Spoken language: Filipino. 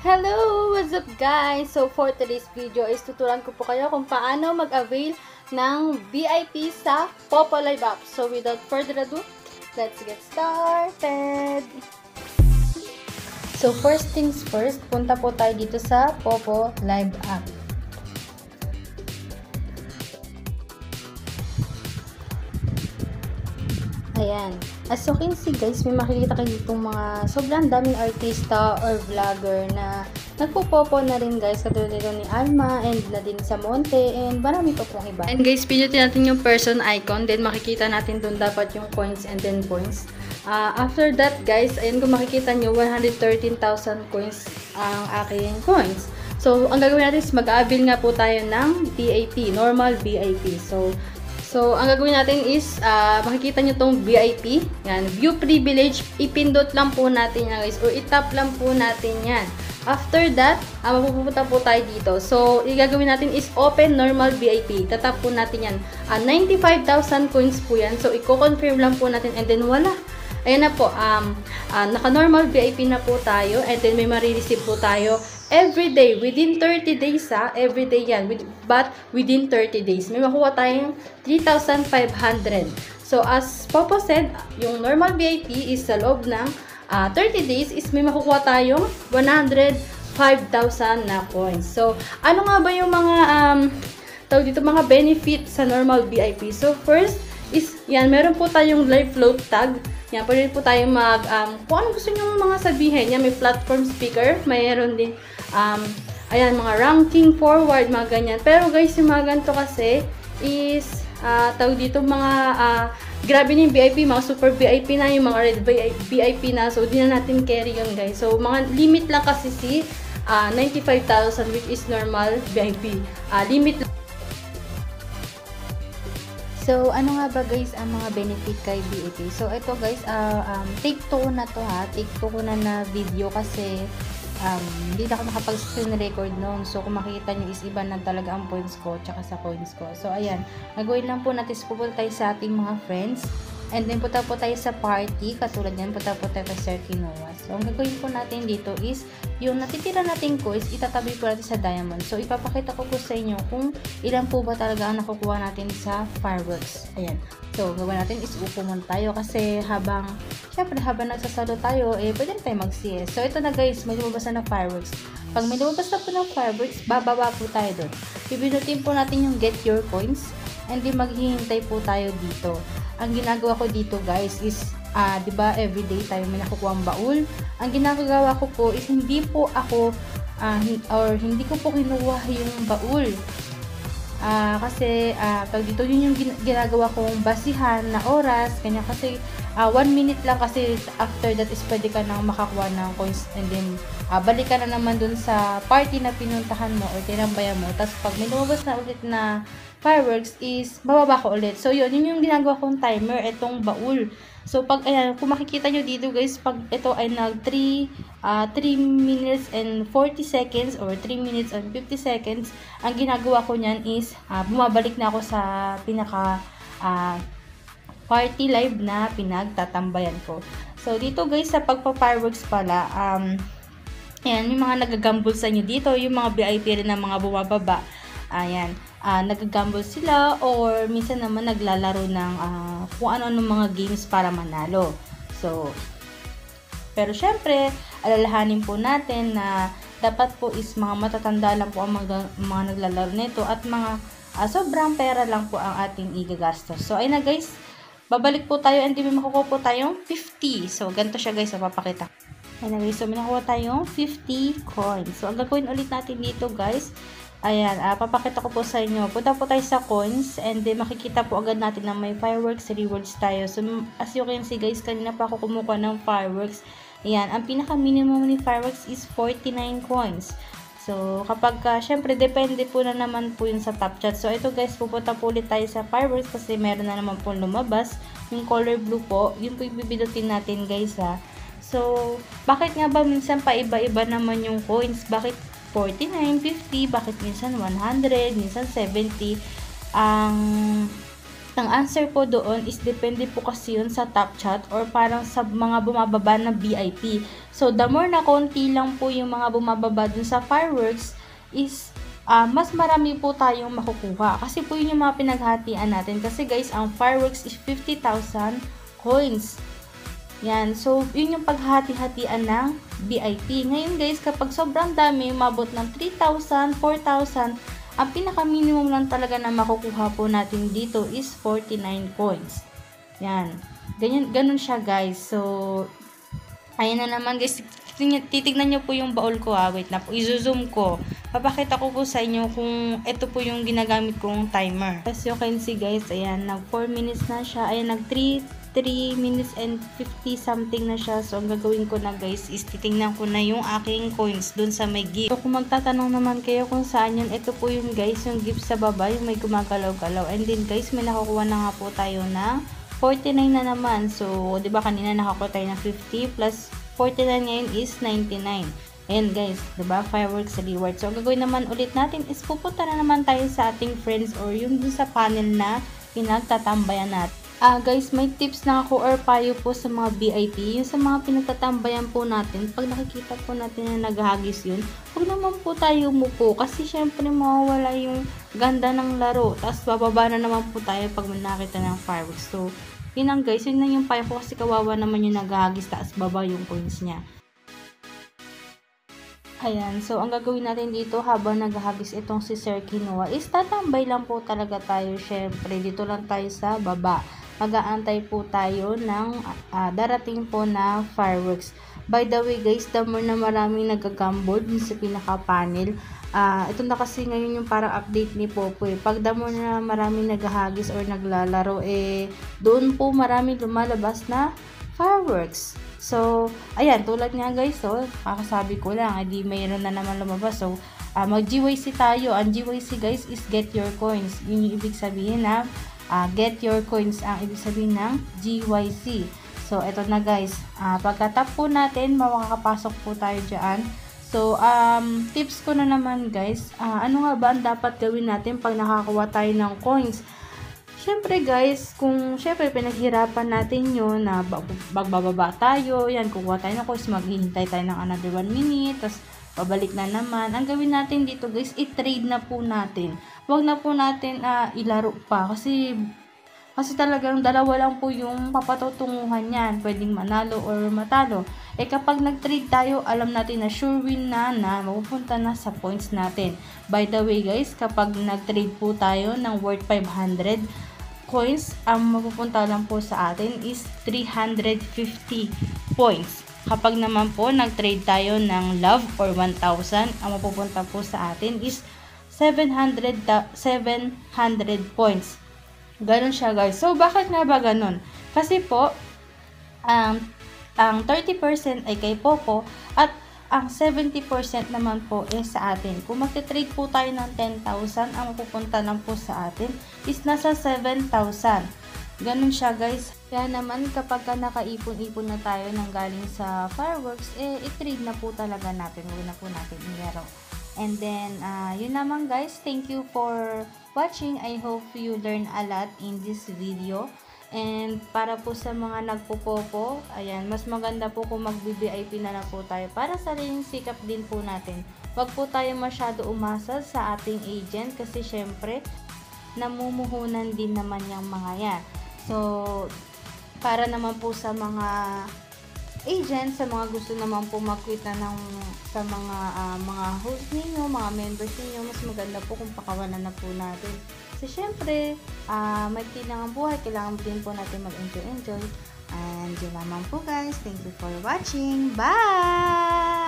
Hello! What's up guys? So for today's video is tuturuan ko po kayo kung paano mag-avail ng VIP sa Popo Live app. So without further ado, let's get started! So first things first, punta po tayo dito sa Popo Live app. Ayan. As you can see guys, may makikita kayo ditong mga sobrang daming artista or vlogger na nagpo-popo na rin guys. Katulad nito ni Alma and Nadine Samonte and marami pa pong iba. And guys, pinutin natin yung person icon. Then makikita natin dun dapat yung coins and then points. After that guys, ayan kung makikita nyo, 113,000 coins ang aking coins. So, ang gagawin natin is mag-avail nga po tayo ng VIP, normal VIP. So, ang gagawin natin is, makikita nyo tong VIP. Yan, view privilege. Ipindot lang po natin yan guys. Or itap lang po natin yan. After that, mapupunta po tayo dito. So, gagawin natin is open normal VIP. Tatap po natin yan. 95,000 coins po yan. So, i-confirm lang po natin. And then, wala. Ayan na po. Naka-normal VIP na po tayo. And then, may marireceive po tayo every day, within 30 days every day yan, but within 30 days, may makuha tayong 3,500. So, as Popo said, yung normal VIP is sa loob ng 30 days is may makukuha tayong 105,000 na coins. So, ano nga ba yung mga tawag dito, mga benefits sa normal VIP? So, first is, yan, meron po tayong live float tag. Yan, pwede po tayong kung ano gusto nyo mga sabihin. Yan, may platform speaker, mayroon din, ayan, mga ranking, forward, mga ganyan. Pero guys, yung mga ganito kasi is, tawag dito, mga, grabe na yung VIP, mga super VIP na, yung mga red VIP na. So, di na natin carry yun guys. So, mga limit lang kasi si 95,000 which is normal VIP. Limit lang. So, ano nga ba guys ang mga benefit kay VIP? So, ito guys, take 2 na to take 2 ko na video kasi hindi na ako nakapag-screen record noon. So, kung makikita nyo is iba na talaga ang points ko tsaka sa coins ko. So, ayan. Nagawin lang po natin, pupunta tayo sa ating mga friends. And then, punta po tayo sa party. Katulad yan, punta po tayo kay Sir Kinoa. So, ang gagawin po natin dito is, yung natitira nating coins, itatabi po natin sa diamond. So, ipapakita ko po sa inyo kung ilan po ba talaga ang nakukuha natin sa fireworks. Ayan. So, gawin natin is upo muna tayo kasi syempre habang nagsasalo tayo, pwede na tayo mag-CS. So, ito na guys, may lumabas na fireworks. Pag may lumabas na po ng fireworks, bababa po tayo doon. Pipinutin po natin yung get your coins and then maghihintay po tayo dito. Ang ginagawa ko dito guys is, di ba everyday tayo may nakukuha ang baul. Ang ginagawa ko po is hindi po ako, hindi ko po kinuha yung baul. Kasi pag dito yun yung ginagawa kong basihan na oras, kanya kasi 1 minute lang kasi after that is pwede ka nang makakuha ng coins and then balik ka na naman dun sa party na pinuntahan mo or tinambayan mo. Tapos pag may lumabas na ulit na fireworks is bababa ko ulit. So yun yung ginagawa kong timer, itong baul. So pag ayan, kung makikita nyo dito guys, pag ito ay nag 3 minutes and 40 seconds or 3 minutes and 50 seconds, ang ginagawa ko nyan is bumabalik na ako sa pinaka party live na pinagtatambayan ko. So dito guys, sa pagpa-fireworks pala, ayan, yung mga nagagamble sa inyo dito, yung mga VIP rin na mga bumababa, ayan, nagagamble sila or minsan naman naglalaro ng kung ano-ano mga games para manalo. So, pero syempre, alalahanin po natin na dapat po is mga matatanda lang po ang mga naglalaro nito at mga sobrang pera lang po ang ating igagastos. So, ayun na guys, babalik po tayo and may makukuha po tayong 50. So, ganito siya guys, papakita. Ayun na guys, so may nakuha tayong 50 coins. So, ang gagawin ulit natin dito guys, ayan, papakita ko po sa inyo. Punta po tayo sa coins and then makikita po agad natin na may fireworks rewards tayo. So, as you can see guys, kanina pa ako kumukuha ng fireworks. Ayan, ang pinaka-minimum ni fireworks is 49 coins. So, kapag, syempre, depende po na naman po yun sa top chat. So, ito guys, pupunta po ulit tayo sa fireworks kasi meron na naman po lumabas. Yung color blue po, yun po ibibidutin natin guys So, bakit nga ba minsan pa iba-iba naman yung coins? Bakit 49, 50, bakit minsan 100, minsan 70? Ang answer po doon is depende po kasi yun sa top chat or parang sa mga bumababa na VIP. So, the more na konti lang po yung mga bumababa dun sa fireworks is mas marami po tayong makukuha. Kasi po yun yung mga pinaghatian natin. Kasi guys, ang fireworks is 50,000 coins. Yan. So, yun yung paghati-hatian ng VIP. Ngayon guys, kapag sobrang dami, umabot ng 3,000, 4,000, ang pinaka-minimum lang talaga na makukuha po natin dito is 49 coins. Yan. Ganun siya guys. So, ayan na naman guys. Titignan nyo po yung baul ko Wait na po. I-zoom ko. Papakita ko po sa inyo kung ito po yung ginagamit kong timer. As you can see guys, ayan. Nag 4 minutes na siya. Ayan, nag 3 minutes and 50 something na siya. So, ang gagawin ko na guys is titingnan ko na yung aking coins dun sa may gift. So, kung magtatanong naman kayo kung saan yun, ito po yung guys, yung gift sa baba, yung may gumagalaw-galaw. And then guys, may nakukuha na nga po tayo ng 49 na naman. So, di ba kanina nakakuha tayo ng 50 plus 49 ngayon is 99. Ayan guys, di ba? Fireworks reward. So, ang gagawin naman ulit natin is pupunta na naman tayo sa ating friends or yung dun sa panel na pinagtatambayan natin. Guys, may tips na ako or payo po sa mga VIP. Yung sa mga pinagtatambayan po natin, pag nakikita po natin na naghahagis yun, huwag naman po tayo umupo. Kasi syempre mawawala yung ganda ng laro. Tapos bababa na naman po tayo pag nakita ng fireworks. So, yun ang guys, yun na yung payo ko kasi kawawa naman yung naghahagis taas baba yung coins niya. Ayan, so ang gagawin natin dito habang naghahagis itong si Sir Kinoa is tatambay lang po talaga tayo. Syempre, dito lang tayo sa baba. Mag-aantay po tayo ng darating po na fireworks. By the way guys, the more na maraming nagagamble dun sa pinaka-panel, ito na kasi ngayon yung parang update ni Popoy. Pag the more na maraming naghahagis or naglalaro, doon po maraming lumalabas na fireworks. So, ayan, tulad nga guys, so, kakasabi ko lang, edi mayroon na naman lumabas. So, mag-GYC tayo. Ang GYC guys is get your coins. Yun yung ibig sabihin na get your coins ang ibig sabihin ng GYC. So, ito na guys. Pagka-tap po natin, makakapasok po tayo dyan. So, tips ko na naman guys. Ano nga ba ang dapat gawin natin pag nakakuha tayo ng coins? Syempre guys, kung syempre pinaghirapan natin yun na magbababa tayo, yan, kukuha tayo ng coins, maghihintay tayo ng another 1 minute, tapos pabalik na naman. Ang gawin natin dito guys, i-trade na po natin. Huwag na po natin ilaro pa kasi talagang dalawa lang po yung papatutunguhan yan. Pwedeng manalo or matalo. Kapag nag-trade tayo, alam natin na sure win na mapupunta na sa points natin. By the way guys, kapag nag-trade po tayo ng worth 500 coins, ang mapupunta lang po sa atin is 350 points. Kapag naman po nag-trade tayo ng love or 1,000, ang mapupunta po sa atin is 700 points. Ganon siya guys. So, bakit nga ba ganon? Kasi po, ang 30% ay kay Popo at ang 70% naman po is sa atin. Kung magte-trade po tayo ng 10,000, ang mapupunta lang po sa atin is nasa 7,000. Ganun siya guys. Kaya naman kapag nakaipon-ipon na tayo ng galing sa fireworks, i-trade na po talaga natin. Huwag na po natin ilaro. And then, yun naman guys. Thank you for watching. I hope you learn a lot in this video. And para po sa mga nagpo-popo, ayan, mas maganda po kung mag-VIP na lang po tayo para sa sariling sikap din po natin. Wag po tayo masyado umasa sa ating agent kasi syempre, namumuhunan din naman yung mga yan. So, para naman po sa mga agent, sa mga gusto naman po mag-quit na sa mga host ninyo, mga members ninyo, mas maganda po kung pakawalan na po natin. Kasi syempre, may tinang buhay, kailangan din po natin mag-enjoy. And yun naman po guys. Thank you for watching. Bye!